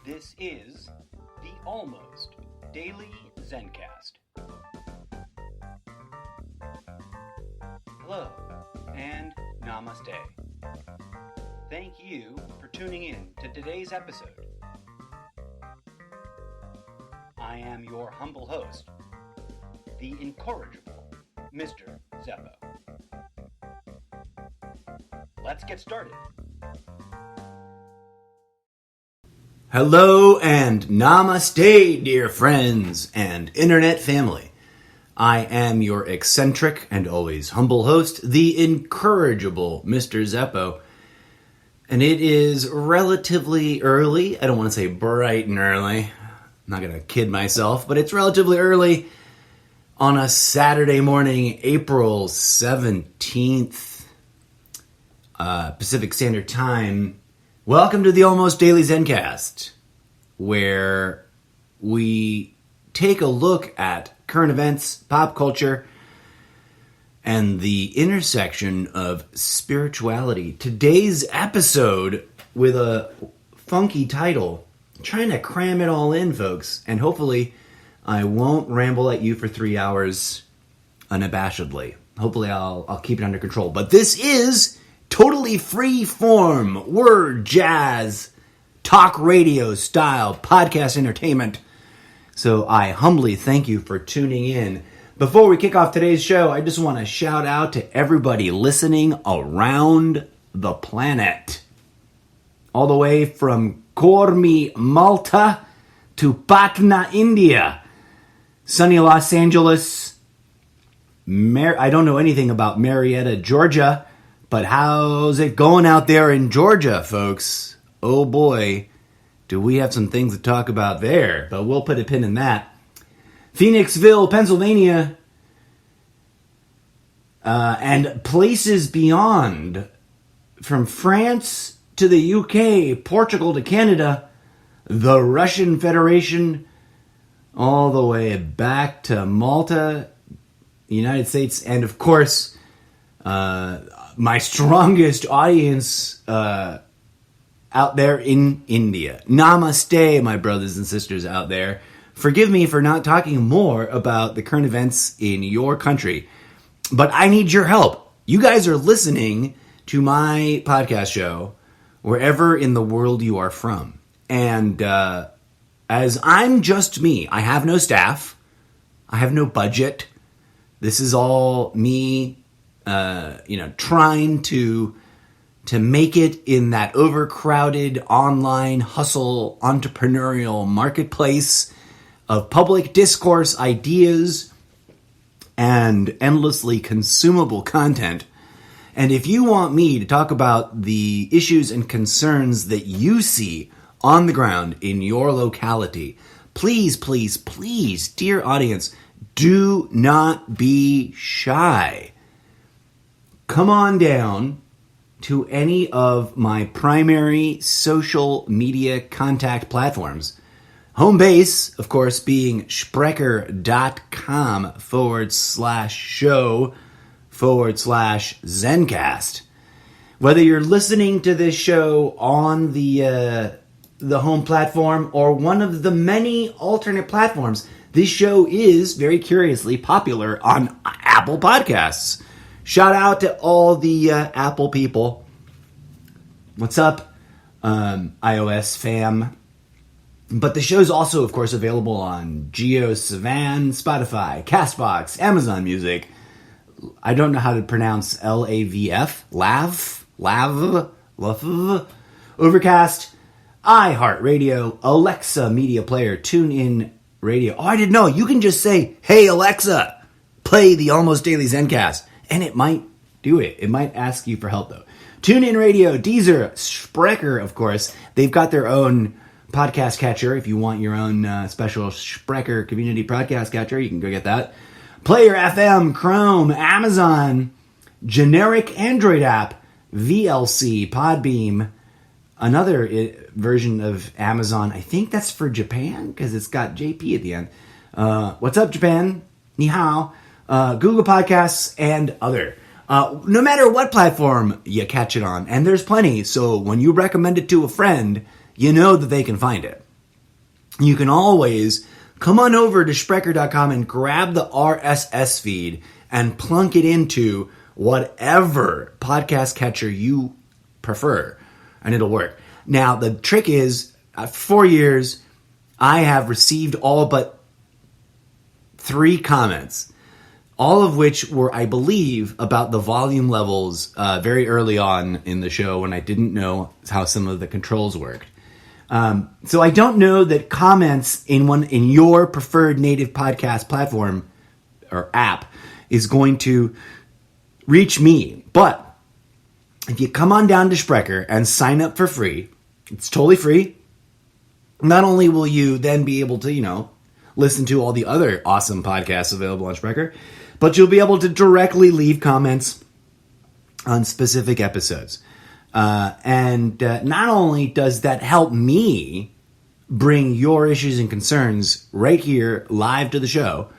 This is the Almost Daily Zencast. Hello and namaste. Thank you for tuning in to today's episode. I am your humble host, the incorrigible Mr. Zeppo. Let's get started. Hello and namaste, dear friends and internet family. I am your eccentric and always humble host, the incorrigible Mr. Zeppo. And it is relatively early. I don't want to say bright and early. I'm not going to kid myself, but it's relatively early on a Saturday morning, April 17th, Pacific Standard Time. Welcome to the Almost Daily Zencast, where we take a look at current events, pop culture, and the intersection of spirituality. Today's episode with a funky title, trying to cram it all in, folks, and hopefully I won't ramble at you for 3 hours unabashedly. Hopefully I'll keep it under control. But this is totally free form, word jazz, talk radio style podcast entertainment. So I humbly thank you for tuning in. Before we kick off today's show, I just want to shout out to everybody listening around the planet. All the way from Cormi, Malta to Patna, India. Sunny Los Angeles. I don't know anything about Marietta, Georgia. But how's it going out there in Georgia, folks? Oh boy, do we have some things to talk about there. But we'll put a pin in that. Phoenixville, Pennsylvania, and places beyond. From France to the UK, Portugal to Canada, the Russian Federation, all the way back to Malta, the United States, and of course, my strongest audience out there in India. Namaste, my brothers and sisters out there. Forgive me for not talking more about the current events in your country, but I need your help. You guys are listening to my podcast show wherever in the world you are from. And as I'm just me, I have no staff, I have no budget. This is all me trying to make it in that overcrowded online hustle entrepreneurial marketplace of public discourse, ideas, and endlessly consumable content. And if you want me to talk about the issues and concerns that you see on the ground in your locality, please, please, please, dear audience, do not be shy. Come on down to any of my primary social media contact platforms. Home base, of course, being Spreaker.com/show/Zencast. Whether you're listening to this show on the home platform or one of the many alternate platforms, this show is, very curiously, popular on Apple Podcasts. Shout out to all the Apple people. What's up, iOS fam? But the show's also, of course, available on GeoSavan, Spotify, CastBox, Amazon Music. I don't know how to pronounce LAVF, Lav, Overcast, iHeartRadio, Alexa Media Player, TuneIn Radio. Oh, I didn't know. You can just say, "Hey Alexa, play the Almost Daily Zencast." And it might do it. It might ask you for help, though. TuneIn Radio, Deezer, Spreaker, of course. They've got their own podcast catcher. If you want your own special Spreaker community podcast catcher, you can go get that. Player FM, Chrome, Amazon, generic Android app, VLC, Podbeam, another version of Amazon. I think that's for Japan, because it's got JP at the end. What's up, Japan? Ni hao. Google Podcasts, and other. No matter what platform you catch it on, and there's plenty, so when you recommend it to a friend, you know that they can find it. you can always come on over to Sprecher.com and grab the RSS feed and plunk it into whatever podcast catcher you prefer, and it'll work. Now, the trick is, 4 years, I have received all but 3 comments, all of which were, I believe, about the volume levels very early on in the show when I didn't know how some of the controls worked. So I don't know that comments in your preferred native podcast platform or app is going to reach me. But if you come on down to Sprecher and sign up for free, it's totally free. Not only will you then be able to, listen to all the other awesome podcasts available on Sprecher, but you'll be able to directly leave comments on specific episodes. And not only does that help me bring your issues and concerns right here live to the show,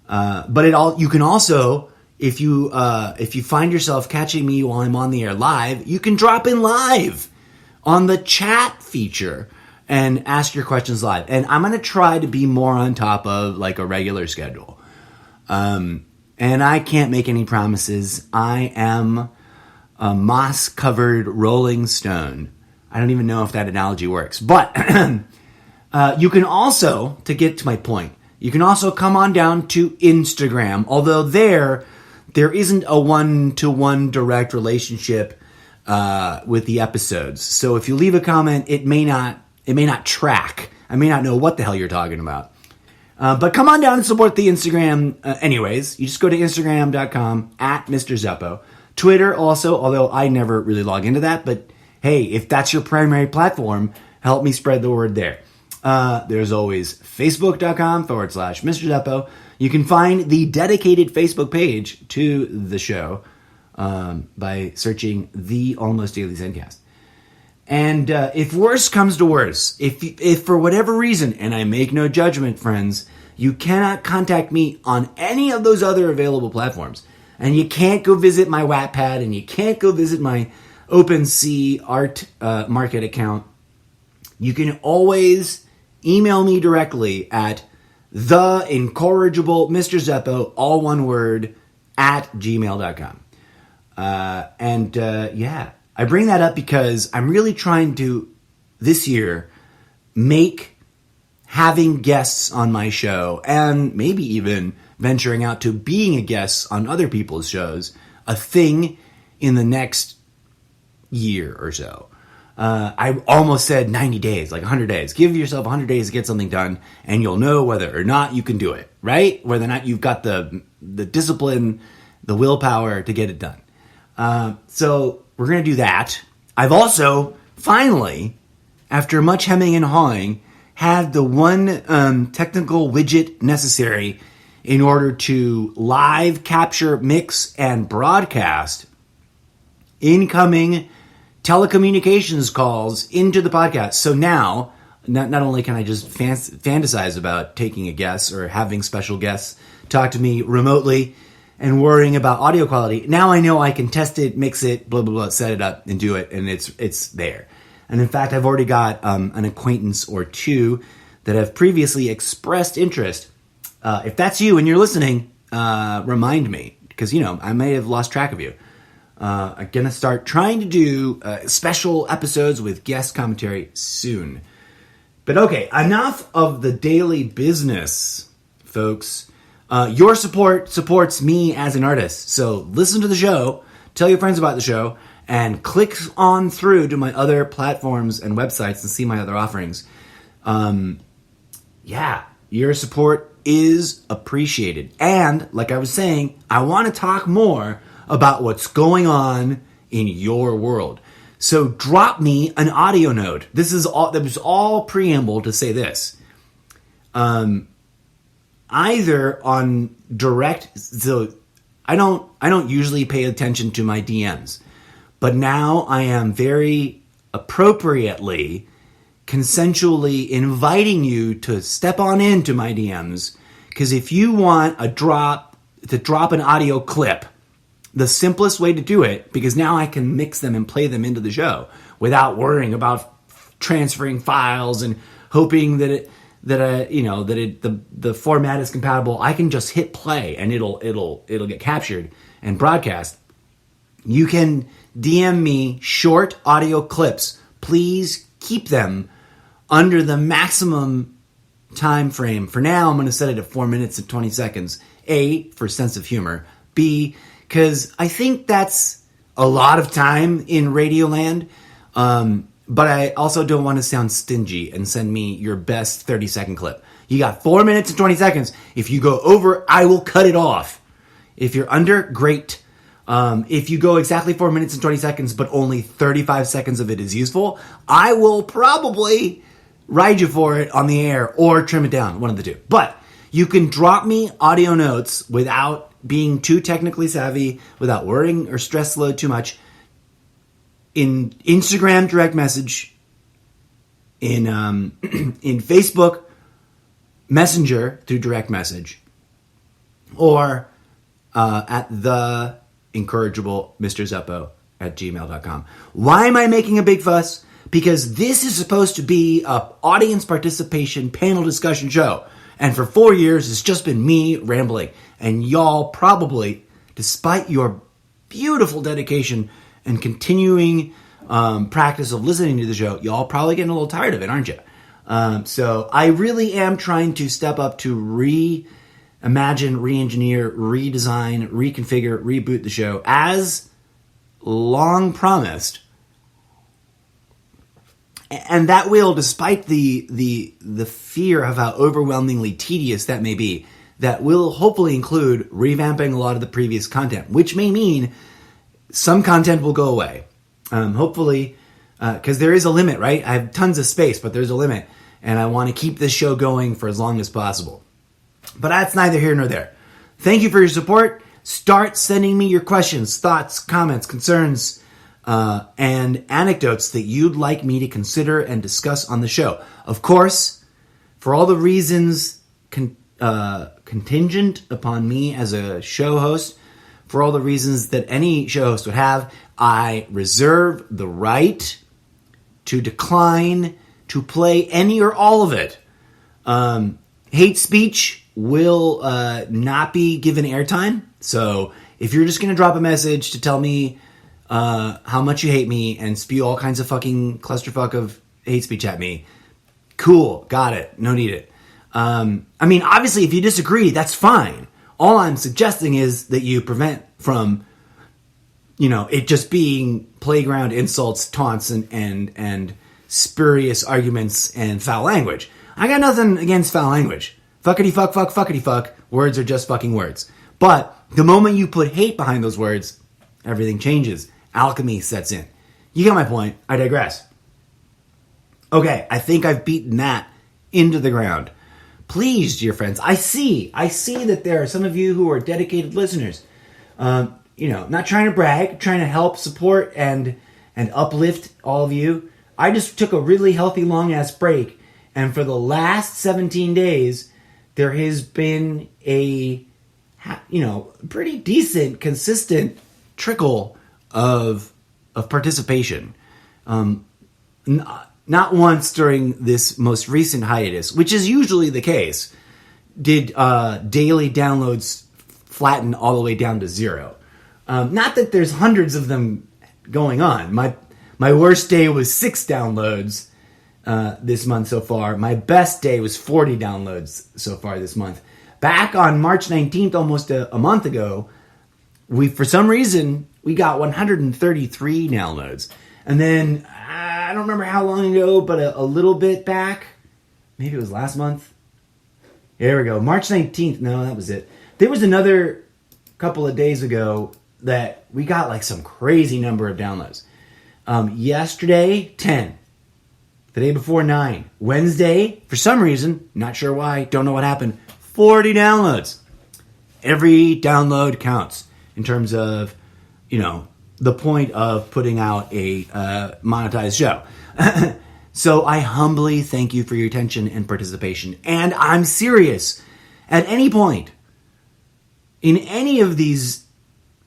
but you can also, if you find yourself catching me while I'm on the air live, you can drop in live on the chat feature and ask your questions live. And I'm going to try to be more on top of like a regular schedule. And I can't make any promises. I am a moss-covered rolling stone. I don't even know if that analogy works. But you can also, to get to my point, you can also come on down to Instagram, although there isn't a one-to-one direct relationship with the episodes. So if you leave a comment, it may not track. I may not know what the hell you're talking about. But come on down and support the Instagram anyways. You just go to Instagram.com @Mr. Zeppo. Twitter also, although I never really log into that. But hey, if that's your primary platform, help me spread the word there. There's always Facebook.com /Mr. Zeppo. You can find the dedicated Facebook page to the show by searching The Almost Daily Zencast. And if worse comes to worse, if for whatever reason, and I make no judgment, friends, you cannot contact me on any of those other available platforms, and you can't go visit my Wattpad, and you can't go visit my OpenSea art market account, you can always email me directly at the incorrigible Mr. Zeppo, all one word, @gmail.com. Yeah. I bring that up because I'm really trying to, this year, make having guests on my show, and maybe even venturing out to being a guest on other people's shows, a thing in the next year or so. I almost said 90 days, like 100 days. Give yourself 100 days to get something done, and you'll know whether or not you can do it, right? Whether or not you've got the discipline, the willpower to get it done. So we're going to do that. I've also, finally, after much hemming and hawing, had the one technical widget necessary in order to live capture, mix, and broadcast incoming telecommunications calls into the podcast. So now, not only can I just fantasize about taking a guest or having special guests talk to me remotely and worrying about audio quality, now I know I can test it, mix it, blah, blah, blah, set it up and do it, and it's there. And in fact, I've already got an acquaintance or two that have previously expressed interest. If that's you and you're listening, remind me, because, I may have lost track of you. I'm going to start trying to do special episodes with guest commentary soon. But okay, enough of the daily business, folks. Your support supports me as an artist. So listen to the show, tell your friends about the show, and click on through to my other platforms and websites and see my other offerings. Your support is appreciated. And like I was saying, I want to talk more about what's going on in your world. So drop me an audio note. That was all preamble to say this. Either on direct, so I don't usually pay attention to my DMs, but now I am very appropriately, consensually inviting you to step on into my DMs, because if you want to drop an audio clip, the simplest way to do it, because now I can mix them and play them into the show without worrying about transferring files and hoping that the format is compatible, I can just hit play and it'll get captured and broadcast. You can DM me short audio clips. Please keep them under the maximum time frame. For now, I'm going to set it at 4 minutes and 20 seconds. A, for sense of humor. B, because I think that's a lot of time in Radioland. But I also don't want to sound stingy and send me your best 30-second clip. You got 4 minutes and 20 seconds. If you go over, I will cut it off. If you're under, great. If you go exactly 4 minutes and 20 seconds, but only 35 seconds of it is useful, I will probably ride you for it on the air or trim it down, one of the two. But you can drop me audio notes without being too technically savvy, without worrying or stress load too much, in Instagram direct message, in Facebook Messenger through direct message, or at the incorrigible Mr. Zeppo at gmail.com. Why am I making a big fuss? Because this is supposed to be a audience participation panel discussion show. And for 4 years, it's just been me rambling. And y'all probably, despite your beautiful dedication and continuing practice of listening to the show, y'all probably getting a little tired of it, aren't you? So I really am trying to step up to reimagine, re-engineer, redesign, reconfigure, reboot the show as long promised. And that will, despite the fear of how overwhelmingly tedious that may be, that will hopefully include revamping a lot of the previous content, which may mean some content will go away. Hopefully, because there is a limit, right? I have tons of space, but there's a limit. And I want to keep this show going for as long as possible. But that's neither here nor there. Thank you for your support. Start sending me your questions, thoughts, comments, concerns, and anecdotes that you'd like me to consider and discuss on the show. Of course, for all the reasons contingent upon me as a show host, for all the reasons that any show host would have, I reserve the right to decline to play any or all of it. Hate speech will not be given airtime. So if you're just going to drop a message to tell me how much you hate me and spew all kinds of fucking clusterfuck of hate speech at me, cool, got it, no need it. I mean, obviously, if you disagree, that's fine. All I'm suggesting is that you prevent from, it just being playground insults, taunts, and spurious arguments and foul language. I got nothing against foul language. Fuckity fuck, fuck, fuckity fuck. Words are just fucking words. But the moment you put hate behind those words, everything changes. Alchemy sets in. You get my point. I digress. Okay, I think I've beaten that into the ground. Please, dear friends, I see that there are some of you who are dedicated listeners. Not trying to brag, trying to help, support, and uplift all of you. I just took a really healthy, long-ass break, and for the last 17 days, there has been a, pretty decent, consistent trickle of participation. Not once during this most recent hiatus, which is usually the case, did daily downloads flatten all the way down to zero. Not that there's hundreds of them going on. My worst day was 6 downloads this month so far. My best day was 40 downloads so far this month. Back on March 19th, almost a month ago, for some reason, we got 133 downloads. And then, I don't remember how long ago, but a little bit back, maybe it was last month. Here we go, March 19th. No, that was it. There was another couple of days ago that we got like some crazy number of downloads. Yesterday, 10. The day before, 9. Wednesday, for some reason, not sure why, don't know what happened, 40 downloads. Every download counts in terms of, the point of putting out a monetized show. So I humbly thank you for your attention and participation. And I'm serious. At any point, in any of these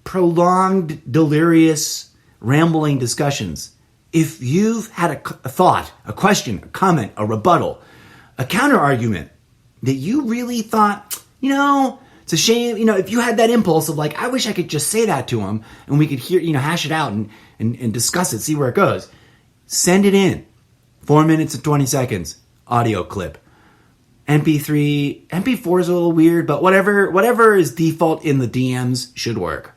prolonged, delirious, rambling discussions, if you've had a thought, a question, a comment, a rebuttal, a counter argument that you really thought, it's a shame, if you had that impulse of like, I wish I could just say that to him and we could hear, hash it out and discuss it, see where it goes. Send it in. 4 minutes and 20 seconds. Audio clip. MP3, MP4 is a little weird, but whatever is default in the DMs should work.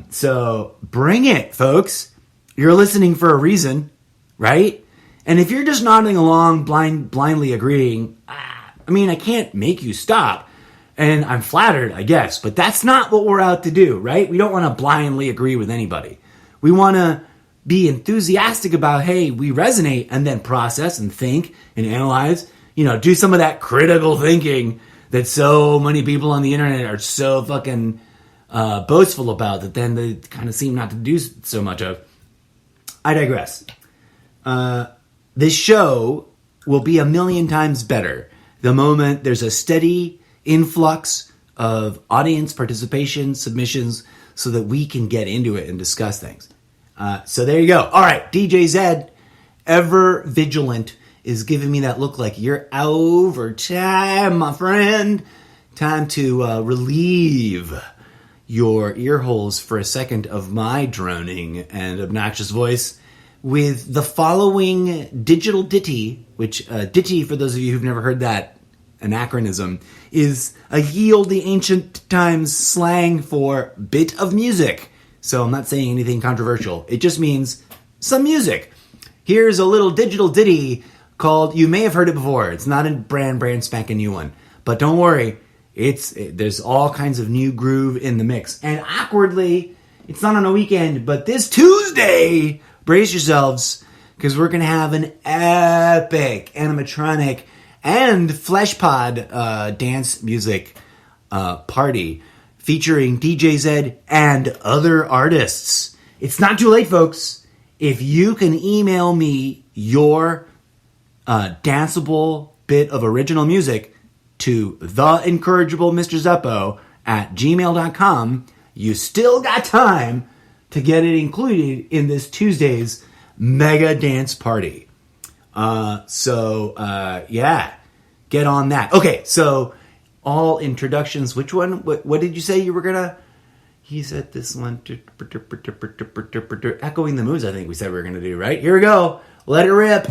So bring it, folks. You're listening for a reason, right? And if you're just nodding along, blindly agreeing, I can't make you stop. And I'm flattered, I guess, but that's not what we're out to do, right? We don't want to blindly agree with anybody. We want to be enthusiastic about, hey, we resonate, and then process and think and analyze, do some of that critical thinking that so many people on the internet are so fucking boastful about that then they kind of seem not to do so much of. I digress. This show will be a million times better the moment there's a steady influx of audience participation, submissions, so that we can get into it and discuss things. So there you go. All right, DJ Zed, ever vigilant, is giving me that look like you're over time, my friend. Time to relieve your ear holes for a second of my droning and obnoxious voice with the following digital ditty, which ditty, for those of you who've never heard that anachronism, is a ye olde ancient times slang for bit of music. So I'm not saying anything controversial. It just means some music. Here's a little digital ditty called, you may have heard it before. It's not a brand spanking new one. But don't worry, there's all kinds of new groove in the mix. And awkwardly, it's not on a weekend, but this Tuesday, brace yourselves, because we're going to have an epic animatronic and flesh pod dance music party featuring DJ Zed and other artists. It's not too late, folks. If you can email me your danceable bit of original music to theincorrigiblemrzeppo@gmail.com, you still got time to get it included in this Tuesday's mega dance party. Yeah, get on that. Okay, so all introductions. Which one? What did you say you were gonna? He said this one. Echoing the moves, I think we said we were gonna do, right? Here we go. Let it rip.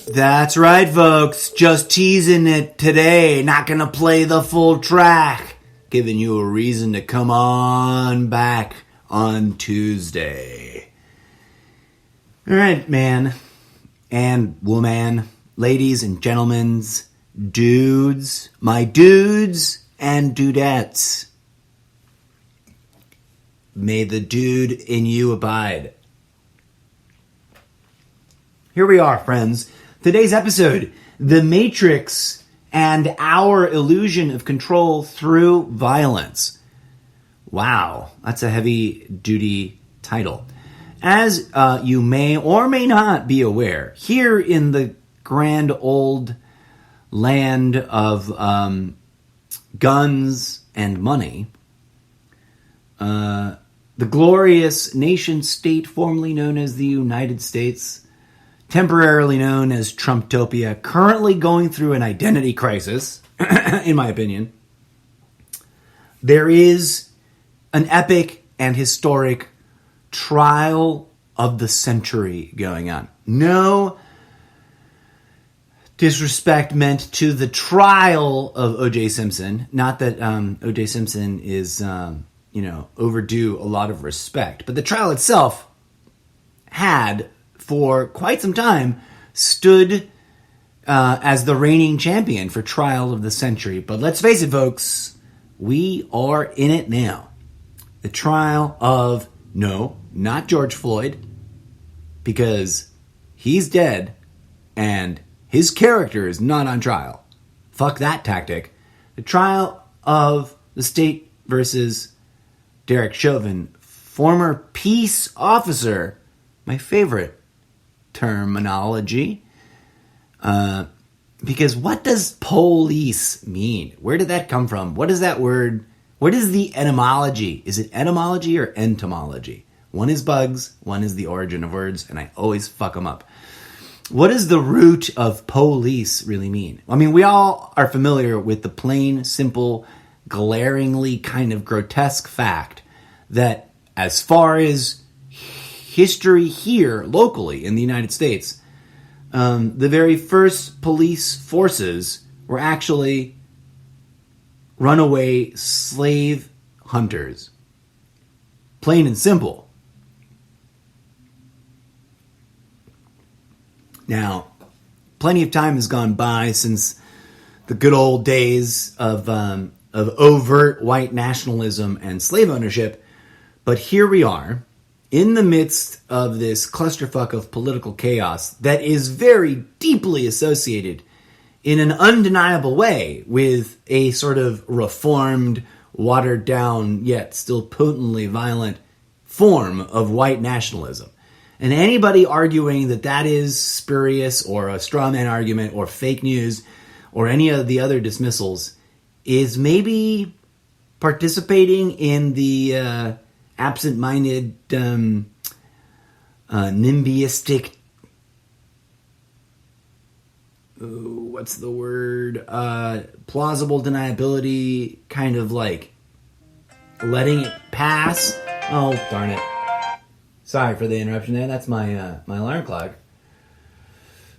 That's right, folks. Just teasing it today. Not gonna play the full track. Giving you a reason to come on back on Tuesday. All right, man and woman, ladies and gentlemen, dudes, my dudes and dudettes. May the dude in you abide. Here we are, friends. Today's episode, The Matrix and Our Illusion of Control Through Violence. Wow, that's a heavy-duty title. As you may or may not be aware, here in the grand old land of guns and money, the glorious nation state formerly known as the United States, temporarily known as Trumptopia, currently going through an identity crisis, in my opinion, there is an epic and historic trial of the century going on. No disrespect meant to the trial of O.J. Simpson. Not that O.J. Simpson is, overdue a lot of respect. But the trial itself had, for quite some time, stood as the reigning champion for trial of the century. But let's face it, folks, we are in it now. The trial of, no, not George Floyd, because he's dead and his character is not on trial. Fuck that tactic. The trial of the state versus Derek Chauvin, former peace officer, my favorite terminology. Because what does police mean? Where did that come from? What is that word? What is the etymology? Is it etymology or entomology? One is bugs, one is the origin of words, and I always fuck them up. What does the root of police really mean? I mean, we all are familiar with the plain, simple, glaringly kind of grotesque fact that as far as history here locally in the United States, the very first police forces were actually runaway slave hunters. Plain and simple. Now, plenty of time has gone by since the good old days of overt white nationalism and slave ownership, but here we are in the midst of this clusterfuck of political chaos that is very deeply associated in an undeniable way with a sort of reformed, watered down, yet still potently violent form of white nationalism. And anybody arguing that that is spurious or a straw man argument or fake news or any of the other dismissals is maybe participating in the absent-minded, nimbistic, what's the word? Plausible deniability, kind of like letting it pass. Oh, darn it. Sorry for the interruption there. That's my my alarm clock.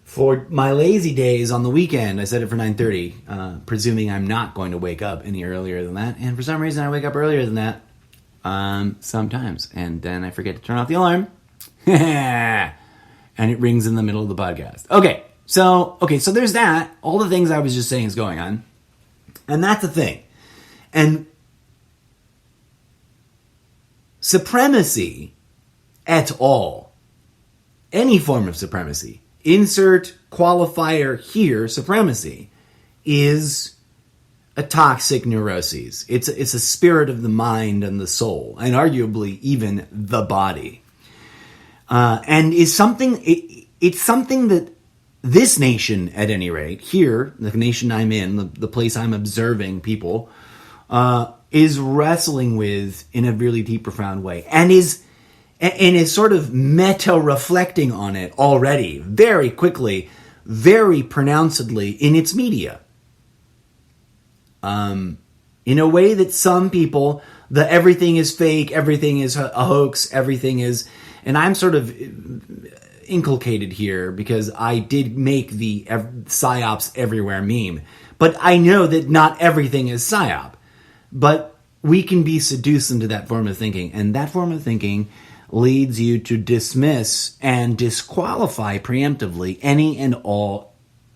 For my lazy days on the weekend, I set it for 9:30, presuming I'm not going to wake up any earlier than that. And for some reason, I wake up earlier than that sometimes. And then I forget to turn off the alarm. And it rings in the middle of the podcast. Okay, so there's that. All the things I was just saying is going on. And that's the thing. And supremacy at all, any form of supremacy, insert qualifier here, supremacy, is a toxic neuroses. It's a spirit of the mind and the soul, and arguably even the body. And is something, it's something that this nation, at any rate, here, the nation I'm in, the place I'm observing people, is wrestling with in a really deep, profound way, and is sort of meta-reflecting on it already, very quickly, very pronouncedly in its media. In a way that some people, the everything is fake, everything is a hoax, everything is... And I'm sort of inculcated here because I did make the PSYOPs everywhere meme. But I know that not everything is PSYOP. But we can be seduced into that form of thinking. And that form of thinking leads you to dismiss and disqualify preemptively any and all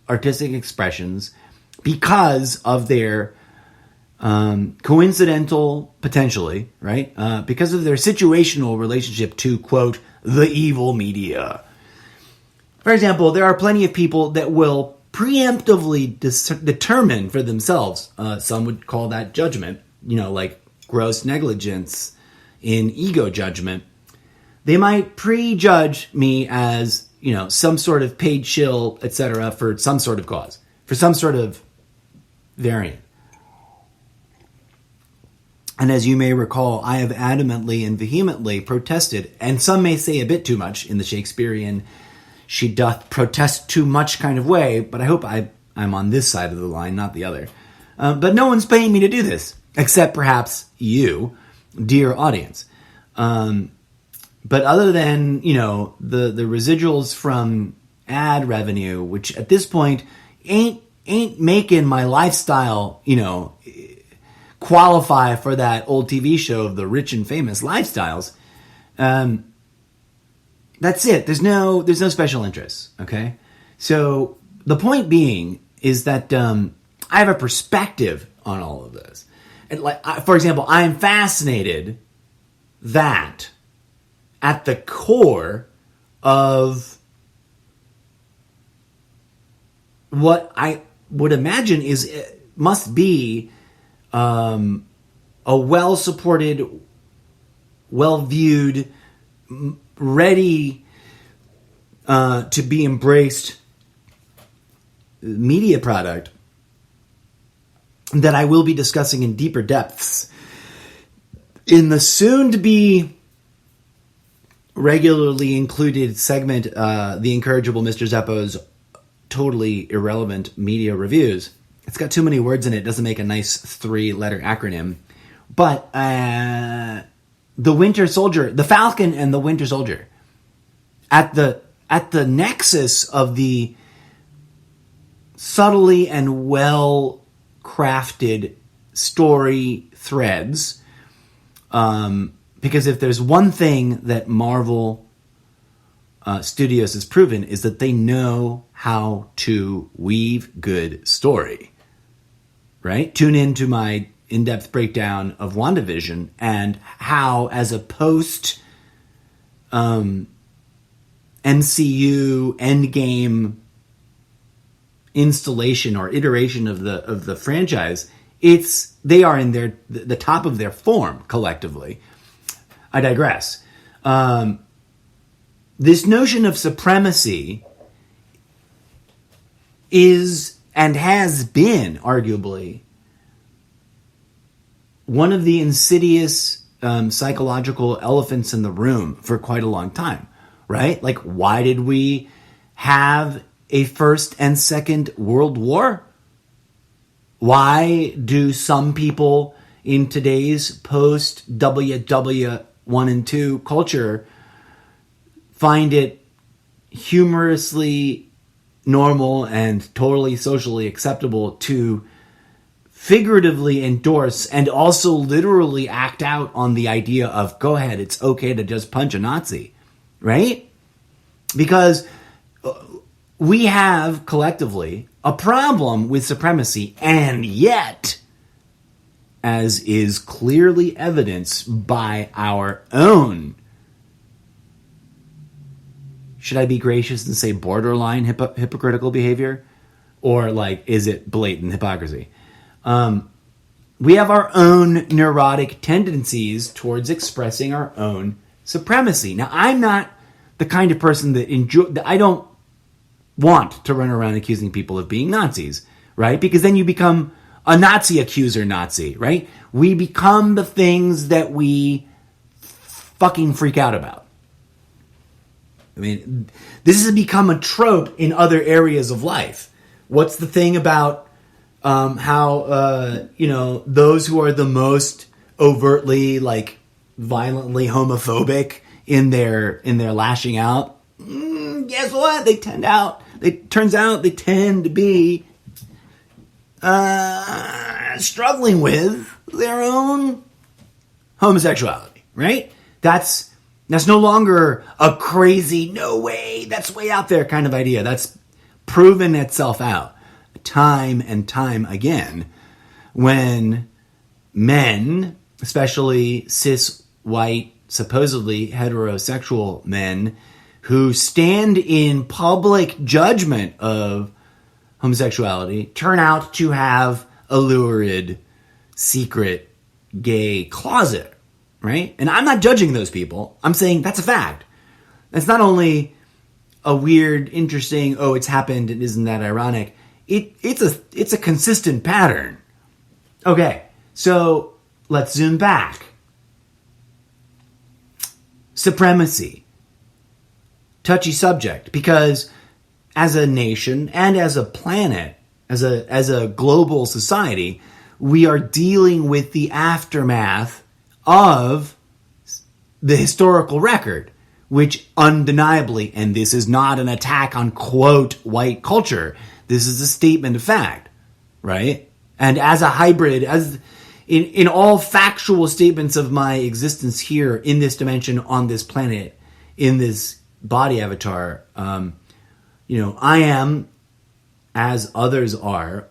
artistic expressions because of their coincidental, potentially, right? Because of their situational relationship to, quote, the evil media. For example, there are plenty of people that will preemptively determine for themselves, some would call that judgment, like gross negligence in ego judgment. They might prejudge me as, some sort of paid shill, etc., for some sort of cause. for some sort of variant. And as you may recall, I have adamantly and vehemently protested, and some may say a bit too much in the Shakespearean she doth protest too much kind of way, but I hope I'm on this side of the line, not the other. But no one's paying me to do this, except perhaps you, dear audience. But other than, the residuals from ad revenue, which at this point ain't making my lifestyle, qualify for that old TV show of the rich and famous lifestyles. That's it. There's no special interests. Okay. So the point being is that, I have a perspective on all of this. And for example, I am fascinated that at the core of what I would imagine must be a well-supported, well-viewed, ready to be embraced media product that I will be discussing in deeper depths in the soon-to-be regularly included segment, The Incorrigible Mr. Zeppo's Totally Irrelevant Media Reviews. It's got too many words in it. It doesn't make a nice 3-letter acronym. But the Winter Soldier, the Falcon and the Winter Soldier, at the nexus of the subtly and well-crafted story threads, because if there's one thing that Marvel Studios has proven is that they know how to weave good story. Right? Tune into my in-depth breakdown of WandaVision and how, as a post MCU endgame installation or iteration of the franchise, they are in the top of their form collectively. I digress. This notion of supremacy is and has been arguably one of the insidious psychological elephants in the room for quite a long time, right? Like, why did we have a First and Second World War? Why do some people in today's post-WW1 and 2 culture find it humorously normal and totally socially acceptable to figuratively endorse and also literally act out on the idea of, go ahead, it's okay to just punch a Nazi, right? Because we have collectively a problem with supremacy, and yet, as is clearly evidenced by our own, should I be gracious and say borderline hypocritical behavior? Or is it blatant hypocrisy? We have our own neurotic tendencies towards expressing our own supremacy. Now, I'm not the kind of person that I don't want to run around accusing people of being Nazis, right? Because then you become a Nazi accuser Nazi, right? We become the things that we fucking freak out about. I mean, this has become a trope in other areas of life. What's the thing about how those who are the most overtly, violently homophobic in their lashing out? Guess what? Turns out they tend to be struggling with their own homosexuality, right? That's no longer a crazy, no way, that's way out there kind of idea. That's proven itself out time and time again when men, especially cis, white, supposedly heterosexual men who stand in public judgment of homosexuality, turn out to have a lurid, secret, gay closet. Right? And I'm not judging those people. I'm saying that's a fact. That's not only a weird, interesting, it's happened, and isn't that ironic? it's a consistent pattern. Okay, so let's zoom back. Supremacy. Touchy subject, because as a nation and as a planet, as a global society, we are dealing with the aftermath of the historical record, which undeniably, and this is not an attack on quote white culture, this is a statement of fact, right? And as a hybrid, as in all factual statements of my existence here in this dimension, on this planet, in this body avatar, I am, as others are,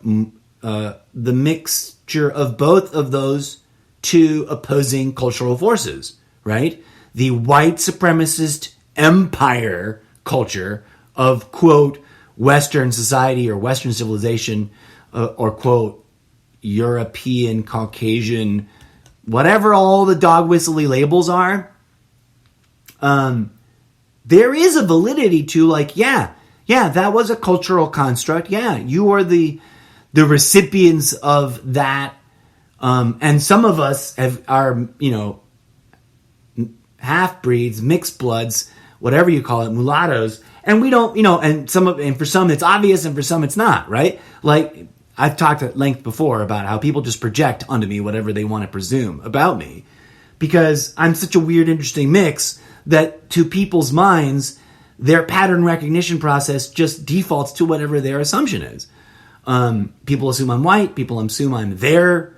the mixture of both of those two opposing cultural forces, right? The white supremacist empire culture of, quote, Western society or Western civilization, or, quote, European, Caucasian, whatever all the dog whistly labels are. There is a validity to, like, yeah, that was a cultural construct. Yeah, you are the recipients of that. And some of us are half-breeds, mixed bloods, whatever you call it, mulattoes. And we don't, and for some it's obvious and for some it's not, right? Like, I've talked at length before about how people just project onto me whatever they want to presume about me. Because I'm such a weird, interesting mix that to people's minds, their pattern recognition process just defaults to whatever their assumption is. People assume I'm white. People assume I'm their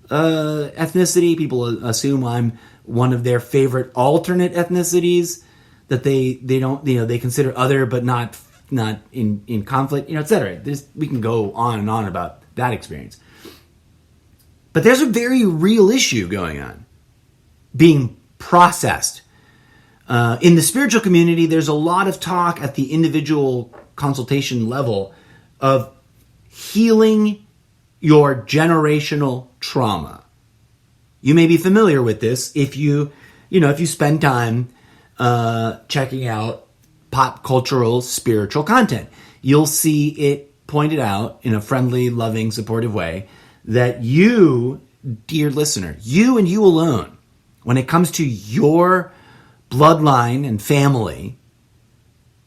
ethnicity. People assume I'm one of their favorite alternate ethnicities that they don't, they consider other but not in conflict, etc. We can go on and on about that experience. But there's a very real issue going on, being processed. In the spiritual community, there's a lot of talk at the individual consultation level of healing your generational trauma. You may be familiar with this if you spend time checking out pop cultural spiritual content. You'll see it pointed out in a friendly, loving, supportive way that you, dear listener, you and you alone, when it comes to your bloodline and family,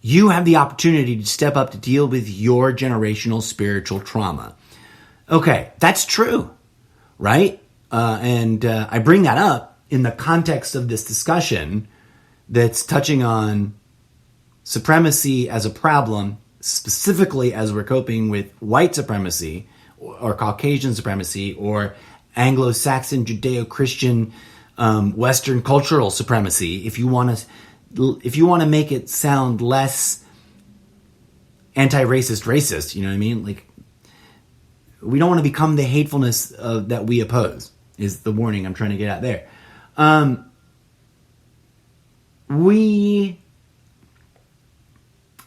you have the opportunity to step up to deal with your generational spiritual trauma. Okay, that's true, right? And I bring that up in the context of this discussion that's touching on supremacy as a problem, specifically as we're coping with white supremacy or Caucasian supremacy or Anglo-Saxon Judeo-Christian Western cultural supremacy. If you want to make it sound less anti-racist, racist, you know what I mean? Like, we don't want to become the hatefulness that we oppose, is the warning I'm trying to get at there. We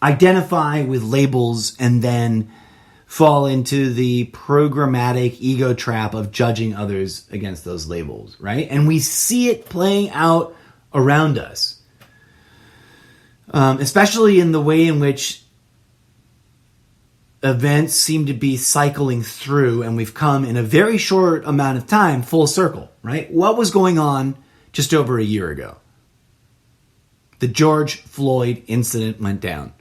identify with labels and then fall into the programmatic ego trap of judging others against those labels, right? And we see it playing out around us, especially in the way in which events seem to be cycling through, and we've come in a very short amount of time full circle, right? What was going on just over a year ago? The George Floyd incident went down.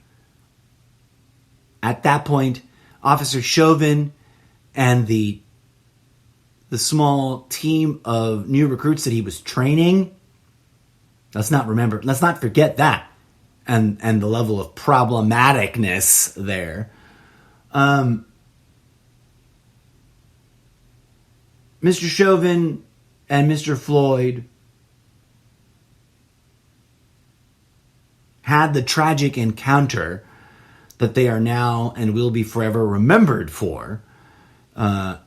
At that point, Officer Chauvin and the small team of new recruits that he was training, let's not forget that, and the level of problematicness there. Mr. Chauvin and Mr. Floyd had the tragic encounter that they are now and will be forever remembered for. And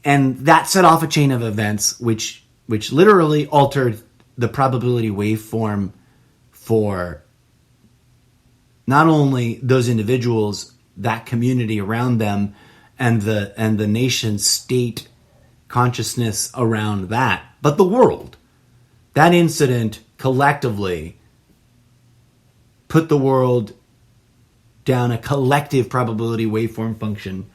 that set off a chain of events which literally altered the probability waveform for not only those individuals, that community around them, and the nation state consciousness around that, but the world. That incident collectively put the world down a collective probability waveform function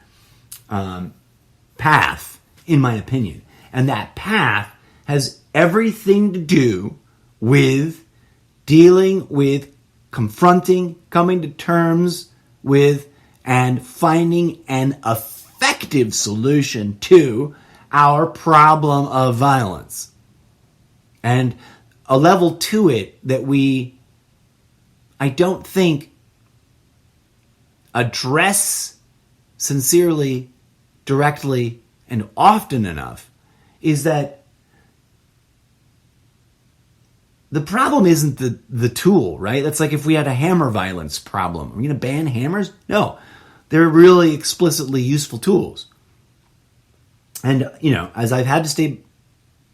path, in my opinion. And that path has everything to do with dealing with, confronting, coming to terms with, and finding an effective solution to our problem of violence. And a level to it that I don't think, address sincerely, directly, and often enough, is that the problem isn't the tool, right? That's like if we had a hammer violence problem. Are we going to ban hammers? No. They're really explicitly useful tools. And, as I've had to state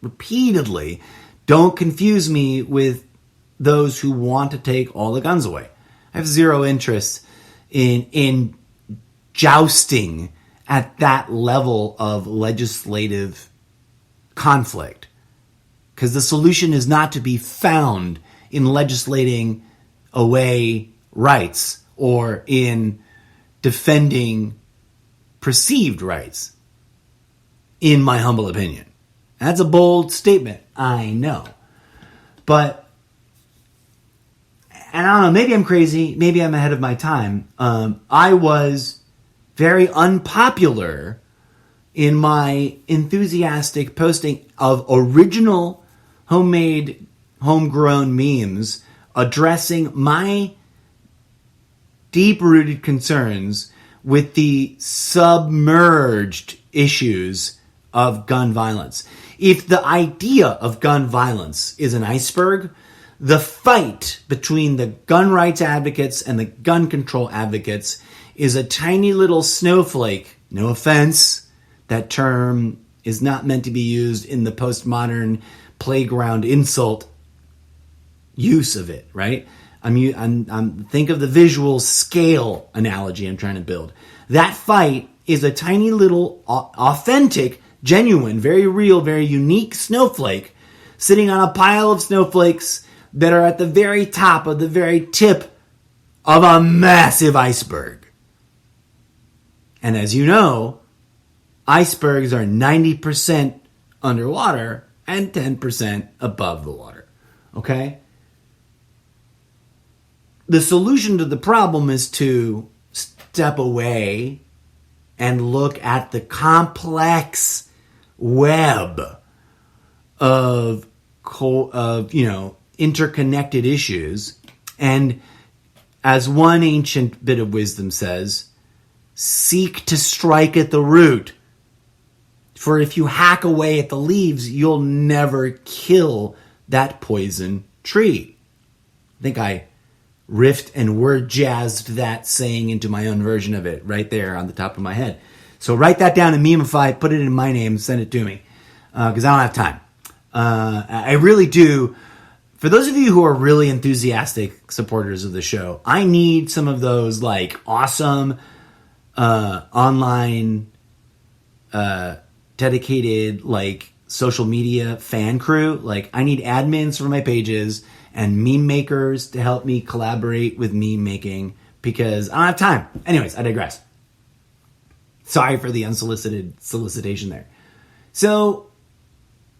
repeatedly, don't confuse me with those who want to take all the guns away. I have zero interest in jousting at that level of legislative conflict. Because the solution is not to be found in legislating away rights or in defending perceived rights, in my humble opinion. That's a bold statement, I know. But, and I don't know, maybe I'm crazy, maybe I'm ahead of my time. I was very unpopular in my enthusiastic posting of original homemade, homegrown memes addressing my deep-rooted concerns with the submerged issues of gun violence. If the idea of gun violence is an iceberg, the fight between the gun rights advocates and the gun control advocates is a tiny little snowflake. No offense, that term is not meant to be used in the postmodern playground insult use of it, right? I'm think of the visual scale analogy I'm trying to build. That fight is a tiny little authentic, genuine, very real, very unique snowflake sitting on a pile of snowflakes that are at the very top of the very tip of a massive iceberg. And as you know, icebergs are 90% underwater and 10% above the water. Okay? The solution to the problem is to step away and look at the complex web of interconnected issues. And as one ancient bit of wisdom says, seek to strike at the root. For if you hack away at the leaves, you'll never kill that poison tree. I think I riffed and word jazzed that saying into my own version of it right there on the top of my head. So write that down and memeify it, put it in my name, send it to me, because I don't have time. I really do. For those of you who are really enthusiastic supporters of the show, I need some of those like awesome online dedicated like social media fan crew. Like I need admins for my pages and meme makers to help me collaborate with meme making because I don't have time. Anyways, I digress. Sorry for the unsolicited solicitation there. So,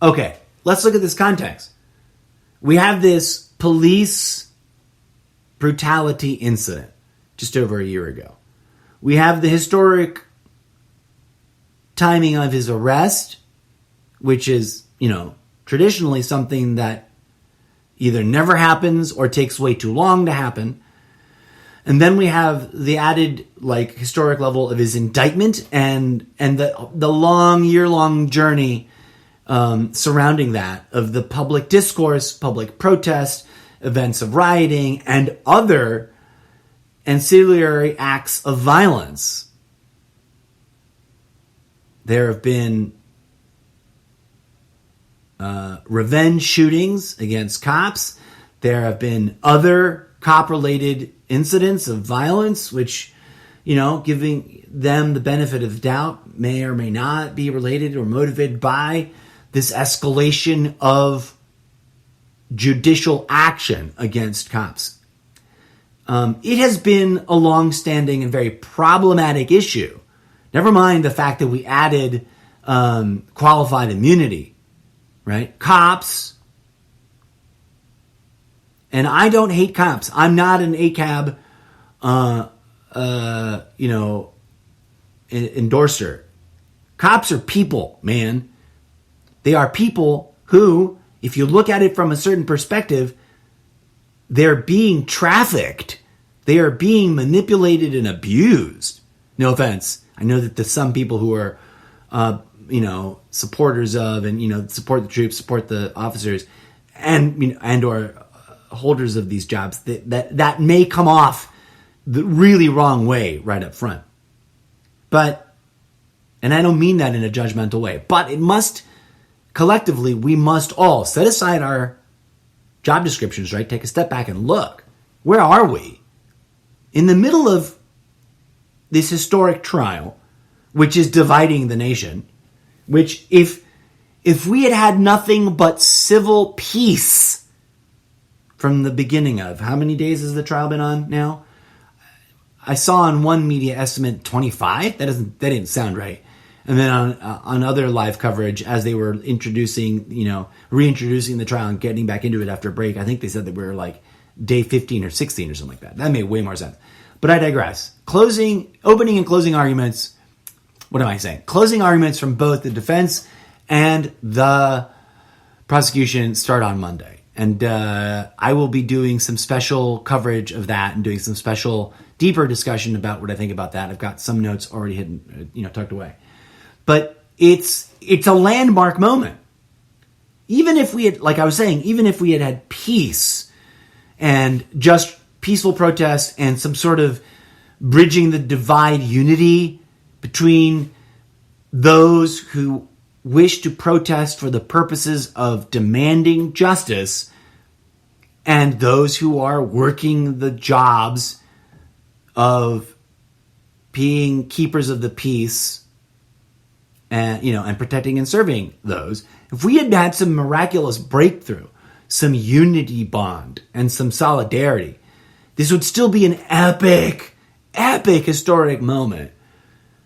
okay, let's look at this context. We have this police brutality incident just over a year ago. We have the historic timing of his arrest, which is, traditionally something that either never happens or takes way too long to happen. And then we have the added historic level of his indictment and the long, year-long journey surrounding that of the public discourse, public protest, events of rioting, and other ancillary acts of violence. There have been revenge shootings against cops. There have been other cop-related incidents of violence, which, giving them the benefit of doubt, may or may not be related or motivated by this escalation of judicial action against cops. It has been a long-standing and very problematic issue. Never mind the fact that we added qualified immunity, right? Cops, and I don't hate cops. I'm not an ACAB, endorser. Cops are people, man. They are people who, if you look at it from a certain perspective, they're being trafficked. They are being manipulated and abused. No offense. I know that there's some people who are, supporters of and, support the troops, support the officers, and or holders of these jobs that may come off the really wrong way right up front. But, and I don't mean that in a judgmental way, but it must, collectively, we must all set aside our job descriptions, right? Take a step back and look. Where are we? In the middle of this historic trial, which is dividing the nation, which if we had had nothing but civil peace from the beginning of, how many days has the trial been on now? I saw on one media estimate 25. That didn't sound right. And then on other live coverage, as they were reintroducing the trial and getting back into it after a break, I think they said that we were like day 15 or 16 or something like that. That made way more sense. But I digress. Opening and closing arguments. What am I saying? Closing arguments from both the defense and the prosecution start on Monday. And I will be doing some special coverage of that and doing some special deeper discussion about what I think about that. I've got some notes already hidden, tucked away. But it's a landmark moment. Even if we had, like I was saying, even if we had peace and just peaceful protests and some sort of bridging the divide unity between those who wish to protest for the purposes of demanding justice and those who are working the jobs of being keepers of the peace and protecting and serving those. If we had had some miraculous breakthrough, some unity bond, and some solidarity, this would still be an epic historic moment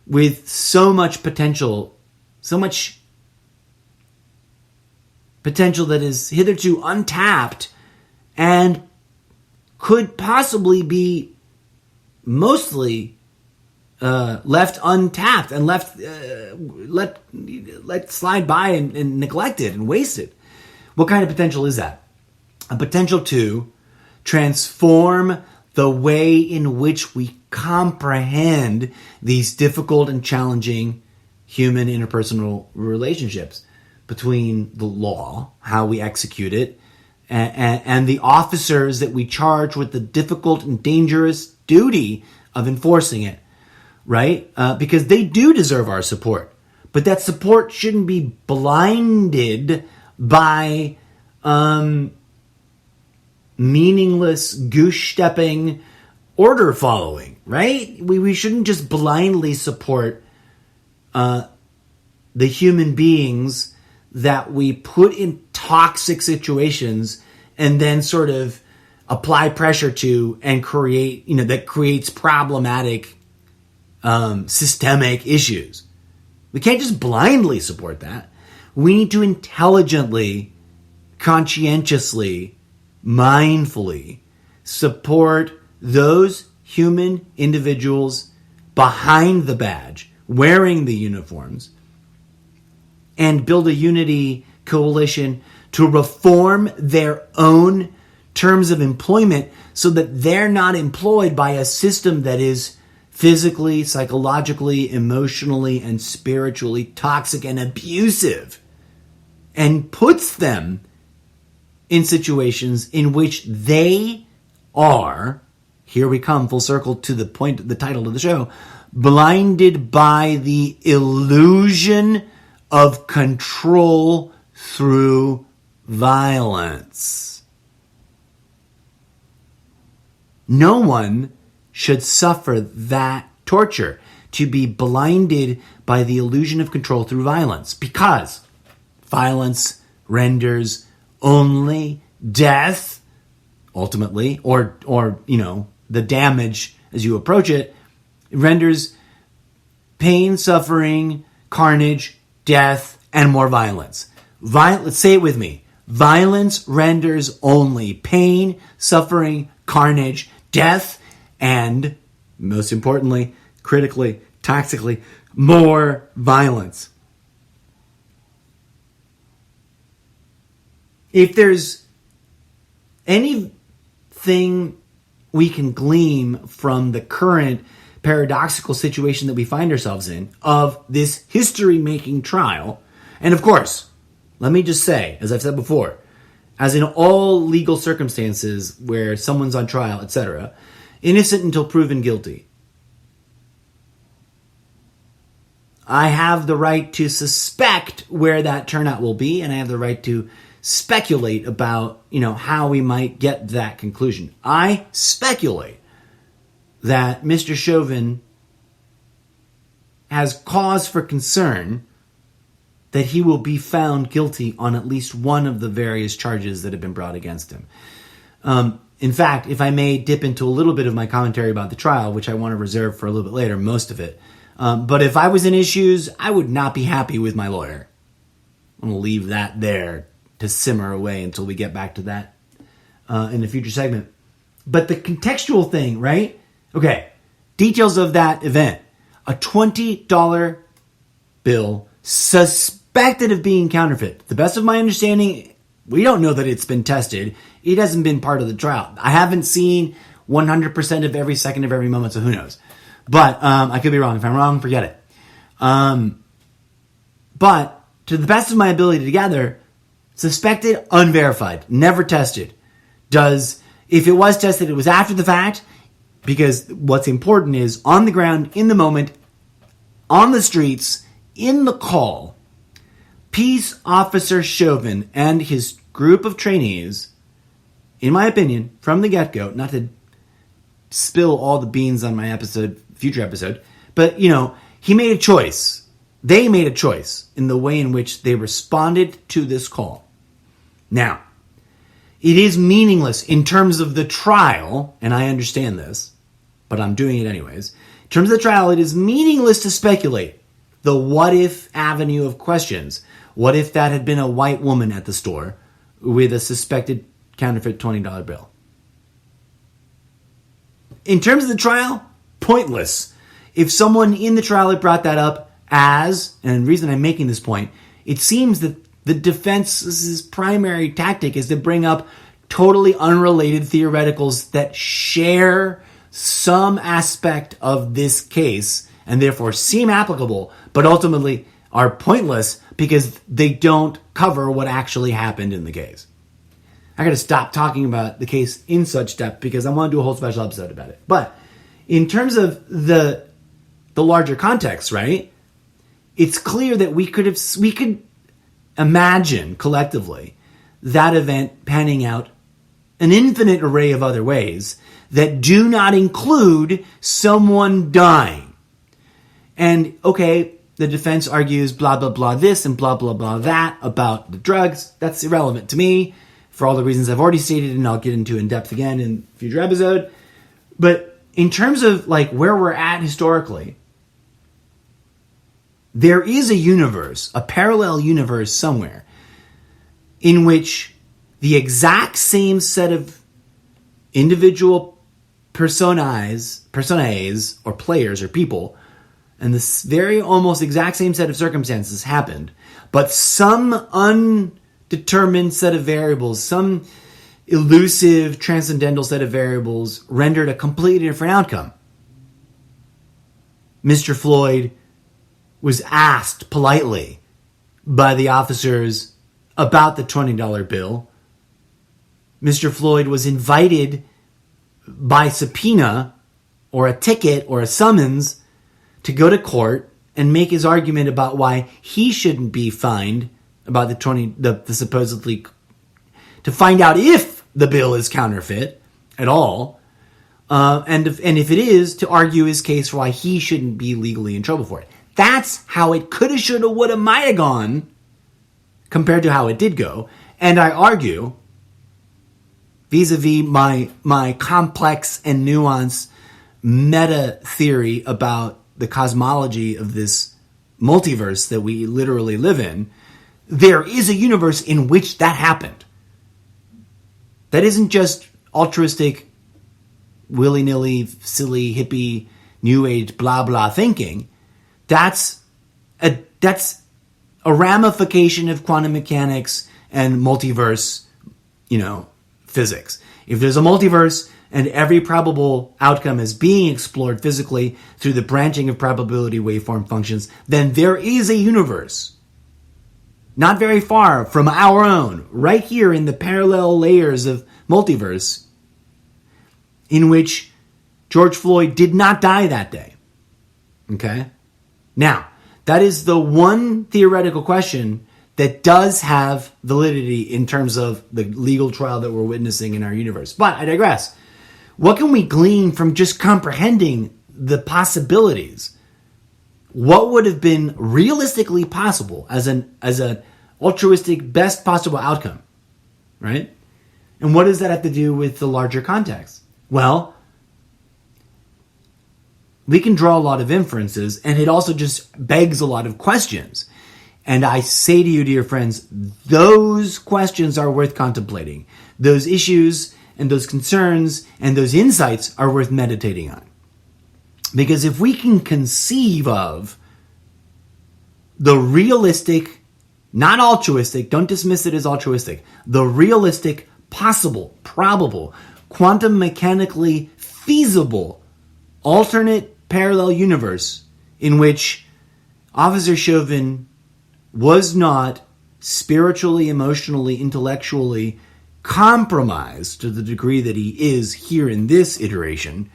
with so much potential that is hitherto untapped and could possibly be mostly left untapped and let slide by and neglected and wasted. What kind of potential is that? A potential to transform the way in which we comprehend these difficult and challenging human interpersonal relationships between the law, how we execute it, and the officers that we charge with the difficult and dangerous duty of enforcing it, right? Because they do deserve our support. But that support shouldn't be blinded by meaningless goose-stepping order following, right? We shouldn't just blindly support the human beings that we put in toxic situations and then sort of apply pressure to and create, that creates problematic systemic issues. We can't just blindly support that. We need to intelligently, conscientiously, mindfully support those human individuals behind the badge, wearing the uniforms, and build a unity coalition to reform their own terms of employment so that they're not employed by a system that is physically, psychologically, emotionally, and spiritually toxic and abusive and puts them in situations in which they are, here we come full circle to the point, the title of the show, blinded by the illusion of control through violence. No one should suffer that torture, to be blinded by the illusion of control through violence, because violence renders only death, ultimately, or the damage as you approach it. It renders pain, suffering, carnage, death, and more violence. Let's say it with me. Violence renders only pain, suffering, carnage, death, and, most importantly, critically, toxically, more violence. If there's anything we can glean from the current paradoxical situation that we find ourselves in of this history-making trial, and of course, let me just say, as I've said before, as in all legal circumstances where someone's on trial, etc., innocent until proven guilty. I have the right to suspect where that turnout will be, and I have the right to speculate about, how we might get that conclusion. I speculate that Mr. Chauvin has cause for concern that he will be found guilty on at least one of the various charges that have been brought against him. In fact, if I may dip into a little bit of my commentary about the trial, which I want to reserve for a little bit later, most of it. But if I was in his shoes, I would not be happy with my lawyer. I'm going to leave that there to simmer away until we get back to that in a future segment. But the contextual thing, right? Okay, details of that event. A $20 bill suspected of being counterfeit. To the best of my understanding, we don't know that it's been tested. It hasn't been part of the trial. I haven't seen 100% of every second of every moment, so who knows? But I could be wrong. If I'm wrong, forget it. But to the best of my ability to gather, suspected, unverified, never tested. If it was tested, it was after the fact, because what's important is on the ground, in the moment, on the streets, in the call, Peace Officer Chauvin and his group of trainees, in my opinion, from the get-go, not to spill all the beans on my future episode, but, he made a choice. They made a choice in the way in which they responded to this call. Now, it is meaningless in terms of the trial, and I understand this, but I'm doing it anyways. In terms of the trial, it is meaningless to speculate the what-if avenue of questions. What if that had been a white woman at the store with a suspected counterfeit $20 bill? In terms of the trial, pointless. If someone in the trial had brought that up and the reason I'm making this point, it seems that the defense's primary tactic is to bring up totally unrelated theoreticals that share some aspect of this case and therefore seem applicable, but ultimately are pointless because they don't cover what actually happened in the case. I got to stop talking about the case in such depth because I want to do a whole special episode about it. But in terms of the larger context, right? It's clear that we could imagine collectively that event panning out an infinite array of other ways that do not include someone dying. And okay, the defense argues blah, blah, blah this and blah, blah, blah that about the drugs. That's irrelevant to me for all the reasons I've already stated and I'll get into in depth again in a future episode. But in terms of where we're at historically, there is a universe, a parallel universe somewhere, in which the exact same set of individual personae or players or people, and this very almost exact same set of circumstances happened, but some undetermined set of variables, some elusive, transcendental set of variables rendered a completely different outcome. Mr. Floyd was asked politely by the officers about the $20 bill. Mr. Floyd was invited by subpoena or a ticket or a summons to go to court and make his argument about why he shouldn't be fined about the supposedly, to find out if the bill is counterfeit at all, and if it is, to argue his case for why he shouldn't be legally in trouble for it. That's how it coulda, shoulda, woulda, mighta gone compared to how it did go. And I argue vis-a-vis my complex and nuanced meta theory about the cosmology of this multiverse that we literally live in, there is a universe in which that happened. That isn't just altruistic, willy-nilly, silly, hippie, new age, blah, blah thinking. That's a ramification of quantum mechanics and multiverse, physics. If there's a multiverse and every probable outcome is being explored physically through the branching of probability waveform functions, then there is a universe not very far from our own, right here in the parallel layers of multiverse, in which George Floyd did not die that day. Okay? Now, that is the one theoretical question that does have validity in terms of the legal trial that we're witnessing in our universe. But I digress. What can we glean from just comprehending the possibilities? What would have been realistically possible as an altruistic best possible outcome, right? And what does that have to do with the larger context? Well, we can draw a lot of inferences, and it also just begs a lot of questions. And I say to you, dear friends, those questions are worth contemplating. Those issues and those concerns and those insights are worth meditating on. Because if we can conceive of the realistic, not altruistic, don't dismiss it as altruistic, the realistic, possible, probable, quantum mechanically feasible, alternate parallel universe in which Officer Chauvin was not spiritually, emotionally, intellectually compromised to the degree that he is here in this iteration,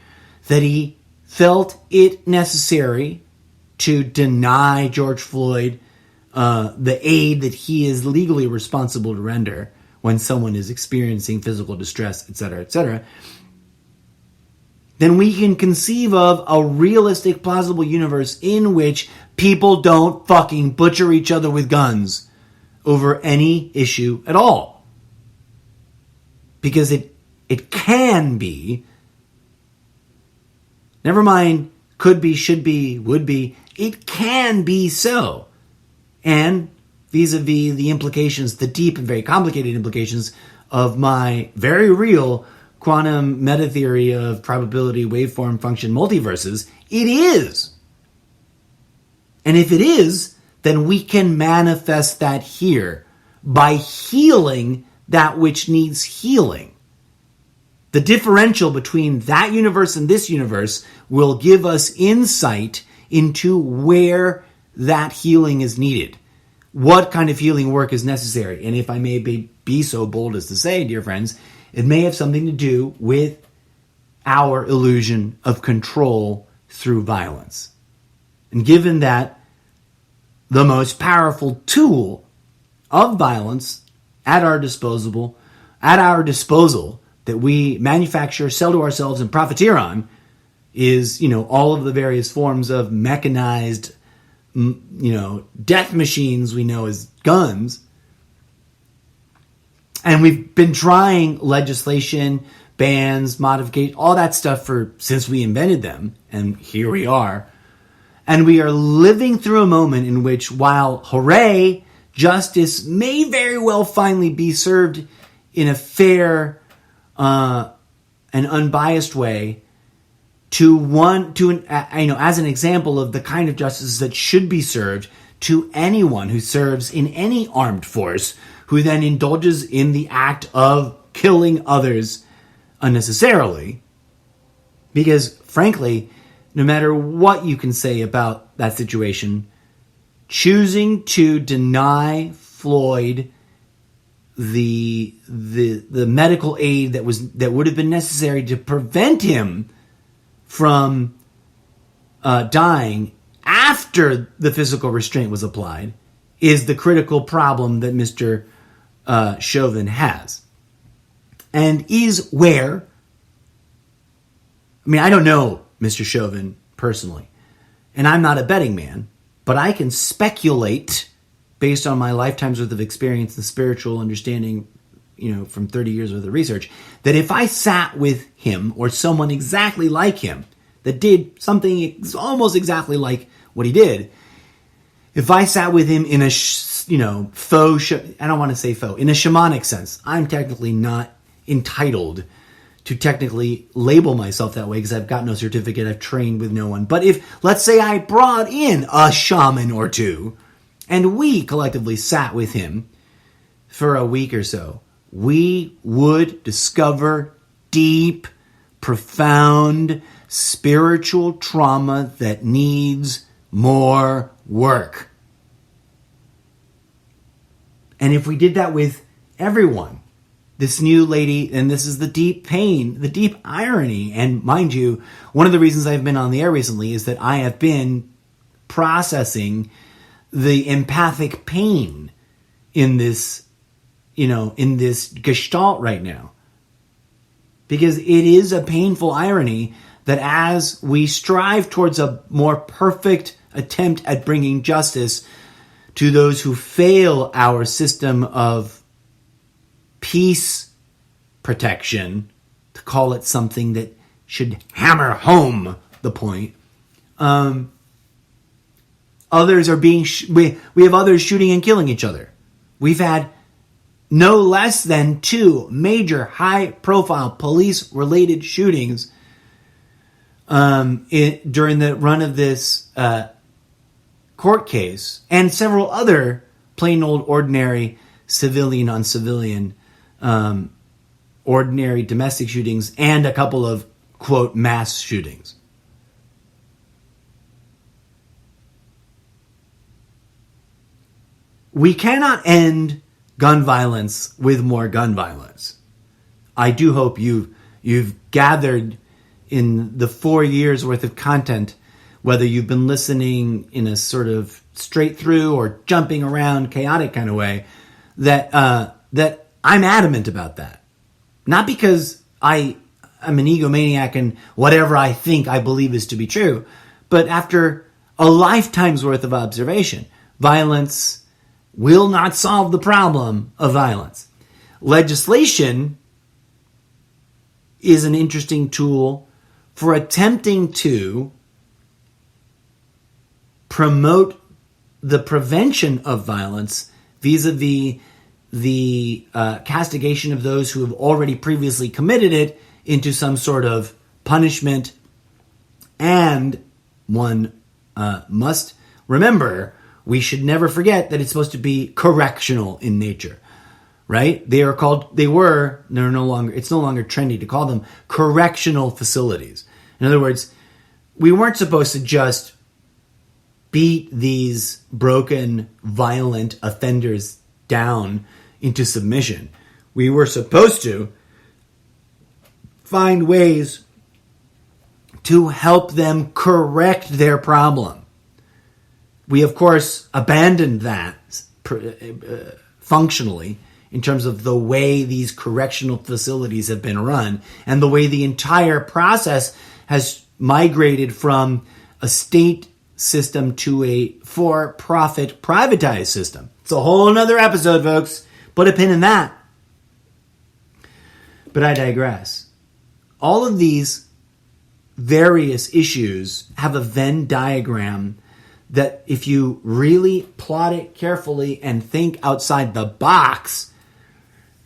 that he felt it necessary to deny George Floyd the aid that he is legally responsible to render when someone is experiencing physical distress, etc., then we can conceive of a realistic, plausible universe in which people don't fucking butcher each other with guns over any issue at all. Because it can be, never mind could be, should be, would be, it can be so. And vis-a-vis the implications, the deep and very complicated implications of my very real quantum meta theory of probability waveform function multiverses, it is. And if it is, then we can manifest that here by healing that which needs healing. The differential between that universe and this universe will give us insight into where that healing is needed. What kind of healing work is necessary? And if I may be so bold as to say, dear friends, it may have something to do with our illusion of control through violence. And given that the most powerful tool of violence at our disposal that we manufacture, sell to ourselves, and profiteer on is, all of the various forms of mechanized, death machines we know as guns. And we've been trying legislation, bans, modification, all that stuff since we invented them. And here we are. And we are living through a moment in which, while hooray, justice may very well finally be served in a fair and unbiased way as an example of the kind of justice that should be served to anyone who serves in any armed force, who then indulges in the act of killing others unnecessarily. Because, frankly, no matter what you can say about that situation, choosing to deny Floyd the medical aid that would have been necessary to prevent him from dying after the physical restraint was applied is the critical problem that Mr. Chauvin has. And is where, I don't know Mr. Chauvin personally, and I'm not a betting man, but I can speculate based on my lifetime's worth of experience and spiritual understanding from 30 years worth of research, that if I sat with him or someone exactly like him that did something almost exactly like what he did, if I sat with him in a, faux, I don't want to say faux, in a shamanic sense, I'm technically not entitled to technically label myself that way because I've got no certificate, I've trained with no one. But if, let's say I brought in a shaman or two and we collectively sat with him for a week or so, we would discover deep, profound spiritual trauma that needs more work. And if we did that with everyone, this new lady, and this is the deep pain, the deep irony, and mind you, one of the reasons I've been on the air recently is that I have been processing the empathic pain in this, in this gestalt right now. Because it is a painful irony that as we strive towards a more perfect attempt at bringing justice to those who fail our system of peace protection, to call it something that should hammer home the point, others are being, we have others shooting and killing each other. We've had no less than 2 major high-profile police-related shootings during the run of this court case, and several other plain old ordinary civilian on civilian ordinary domestic shootings, and a couple of, quote, mass shootings. We cannot end gun violence with more gun violence. I do hope you've gathered in the 4 years worth of content, whether you've been listening in a sort of straight through or jumping around chaotic kind of way, that I'm adamant about that. Not because I'm an egomaniac and whatever I think I believe is to be true, but after a lifetime's worth of observation, violence will not solve the problem of violence. Legislation is an interesting tool for attempting to promote the prevention of violence vis-a-vis the castigation of those who have already previously committed it into some sort of punishment. And one must remember, we should never forget that it's supposed to be correctional in nature, right? It's no longer trendy to call them correctional facilities. In other words, we weren't supposed to just beat these broken, violent offenders down into submission. We were supposed to find ways to help them correct their problem. We, of course, abandoned that functionally in terms of the way these correctional facilities have been run and the way the entire process has migrated from a state system to a for-profit privatized system. It's a whole nother episode, folks. Put a pin in that. But I digress. All of these various issues have a Venn diagram that if you really plot it carefully and think outside the box,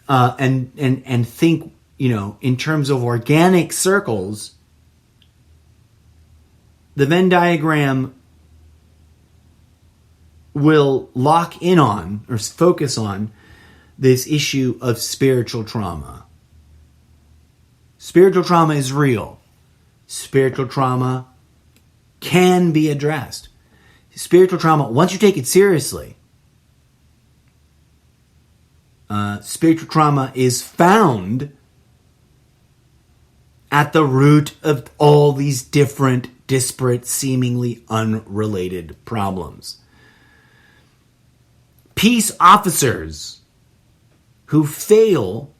and think, in terms of organic circles, the Venn diagram will lock in on or focus on this issue of spiritual trauma. Spiritual trauma is real. Spiritual trauma can be addressed. Spiritual trauma, once you take it seriously, spiritual trauma is found at the root of all these different, disparate, seemingly unrelated problems. Peace officers who fail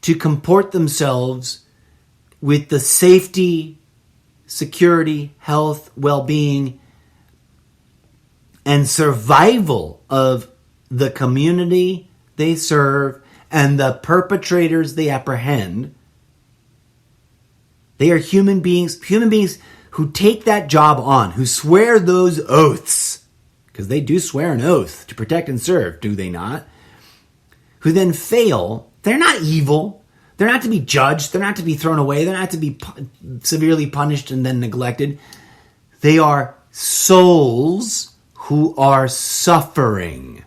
to comport themselves with the safety, security, health, well-being, and survival of the community they serve and the perpetrators they apprehend, they are human beings who take that job on, who swear those oaths, because they do swear an oath to protect and serve, do they not? Who then fail. They're not evil. They're not to be judged. They're not to be thrown away. They're not to be severely punished and then neglected. They are souls who are suffering.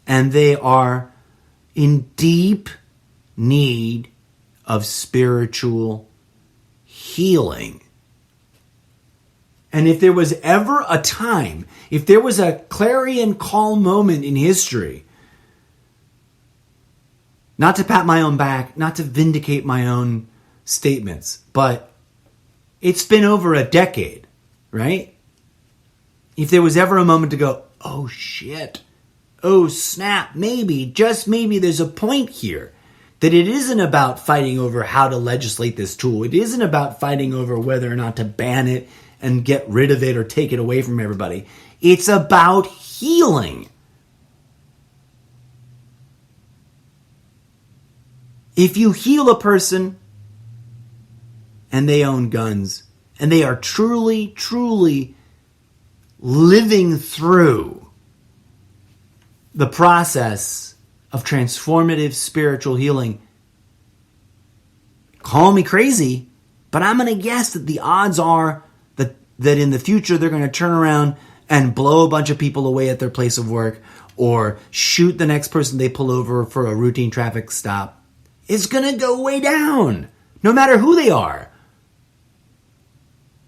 And they are in deep need of spiritual healing. And if there was ever a time, if there was a clarion call moment in history, not to pat my own back, not to vindicate my own statements, but it's been over a decade, right? If there was ever a moment to go, oh shit, oh snap, maybe, just maybe there's a point here that it isn't about fighting over how to legislate this tool. It isn't about fighting over whether or not to ban it and get rid of it or take it away from everybody. It's about healing. If you heal a person and they own guns and they are truly, truly living through the process of transformative spiritual healing, call me crazy, but I'm going to guess that the odds are that in the future they're going to turn around and blow a bunch of people away at their place of work or shoot the next person they pull over for a routine traffic stop. It's going to go way down, no matter who they are.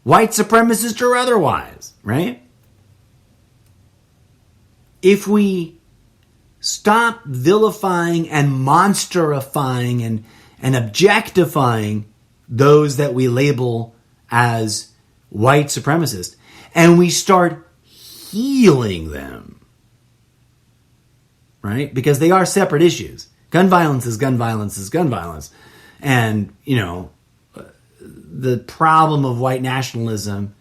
White supremacist or otherwise, right? If we stop vilifying and monsterifying and objectifying those that we label as white supremacists, and we start healing them, right? Because they are separate issues. Gun violence is gun violence is gun violence. And, the problem of white nationalism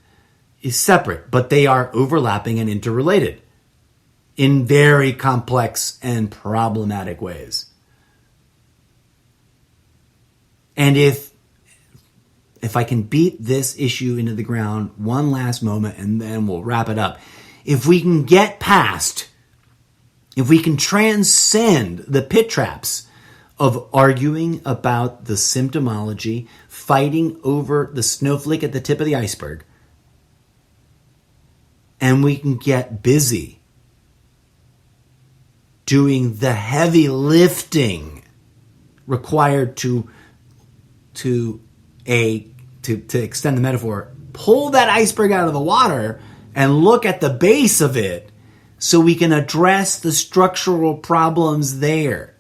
is separate, but they are overlapping and interrelated in very complex and problematic ways. And if I can beat this issue into the ground one last moment and then we'll wrap it up. If we can get past, if we can transcend the pit traps of arguing about the symptomology, fighting over the snowflake at the tip of the iceberg, and we can get busy doing the heavy lifting required to extend the metaphor, pull that iceberg out of the water and look at the base of it so we can address the structural problems there,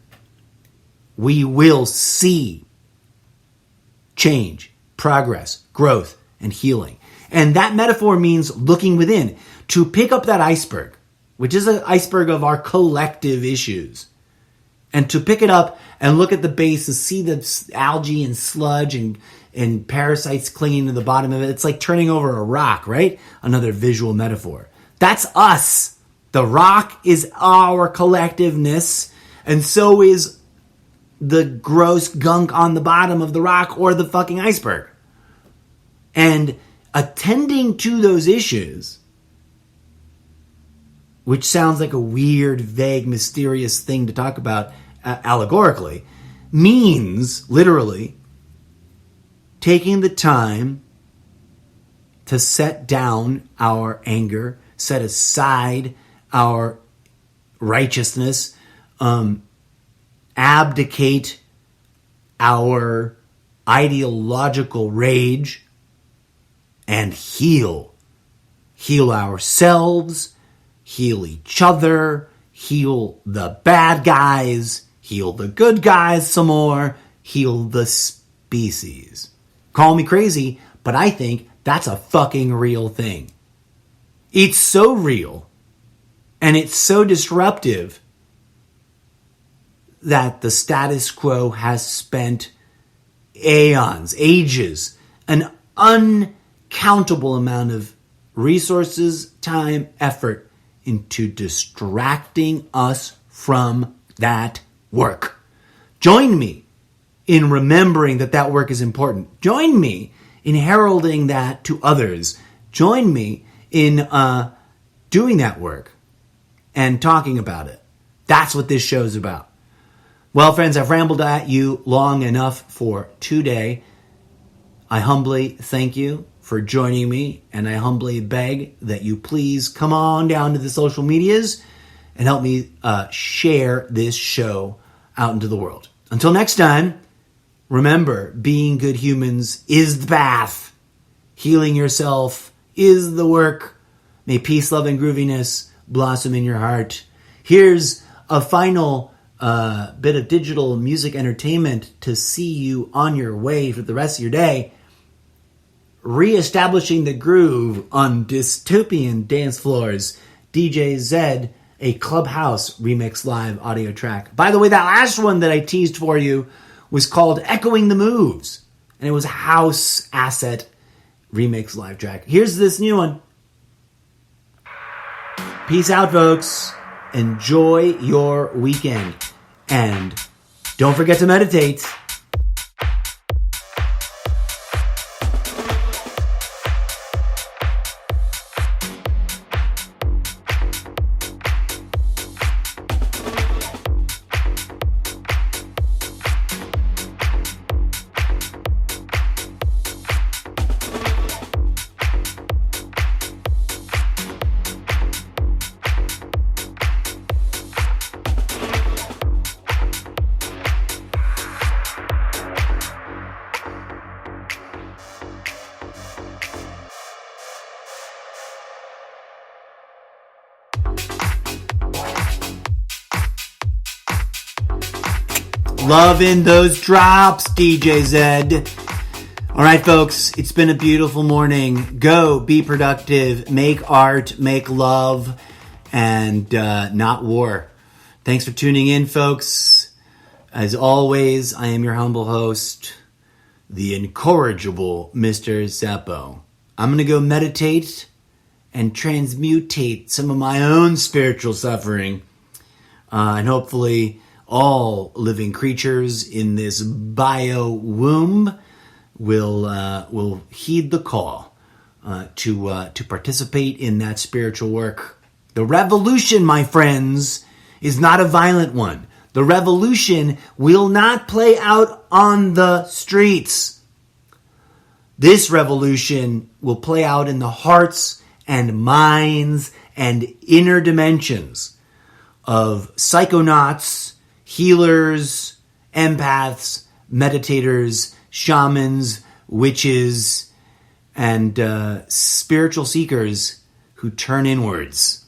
we will see change, progress, growth, and healing. And that metaphor means looking within to pick up that iceberg, which is an iceberg of our collective issues, and to pick it up and look at the base and see the algae and sludge and parasites clinging to the bottom of it. It's like turning over a rock, right? Another visual metaphor. That's us. The rock is our collectiveness, and so is the gross gunk on the bottom of the rock or the fucking iceberg. And attending to those issues, which sounds like a weird, vague, mysterious thing to talk about allegorically, means literally taking the time to set down our anger, set aside our righteousness, abdicate our ideological rage, and heal. Heal ourselves, heal each other, heal the bad guys, heal the good guys some more, heal the species. Call me crazy, but I think that's a fucking real thing. It's so real, and it's so disruptive that the status quo has spent aeons, ages, an uncountable amount of resources, time, effort into distracting us from that work. Join me in remembering that work is important. Join me in heralding that to others. Join me in doing that work and talking about it. That's what this show's about. Well, friends, I've rambled at you long enough for today. I humbly thank you for joining me, and I humbly beg that you please come on down to the social medias and help me share this show out into the world. Until next time, remember, being good humans is the path. Healing yourself is the work. May peace, love, and grooviness blossom in your heart. Here's a final bit of digital music entertainment to see you on your way for the rest of your day. Reestablishing the groove on dystopian dance floors. DJ Zed, a Clubhouse remix live audio track. By the way, that last one that I teased for you was called Echoing the Moves, and it was a house asset remix live track. Here's this new one. Peace out, folks. Enjoy your weekend. And don't forget to meditate. Loving those drops, DJ Zed. All right, folks, it's been a beautiful morning. Go, be productive, make art, make love, and not war. Thanks for tuning in, folks. As always, I am your humble host, the incorrigible Mr. Zappo. I'm going to go meditate and transmutate some of my own spiritual suffering, and hopefully all living creatures in this bio womb will heed the call to participate in that spiritual work. The revolution, my friends, is not a violent one. The revolution will not play out on the streets. This revolution will play out in the hearts and minds and inner dimensions of psychonauts, healers, empaths, meditators, shamans, witches, and spiritual seekers who turn inwards.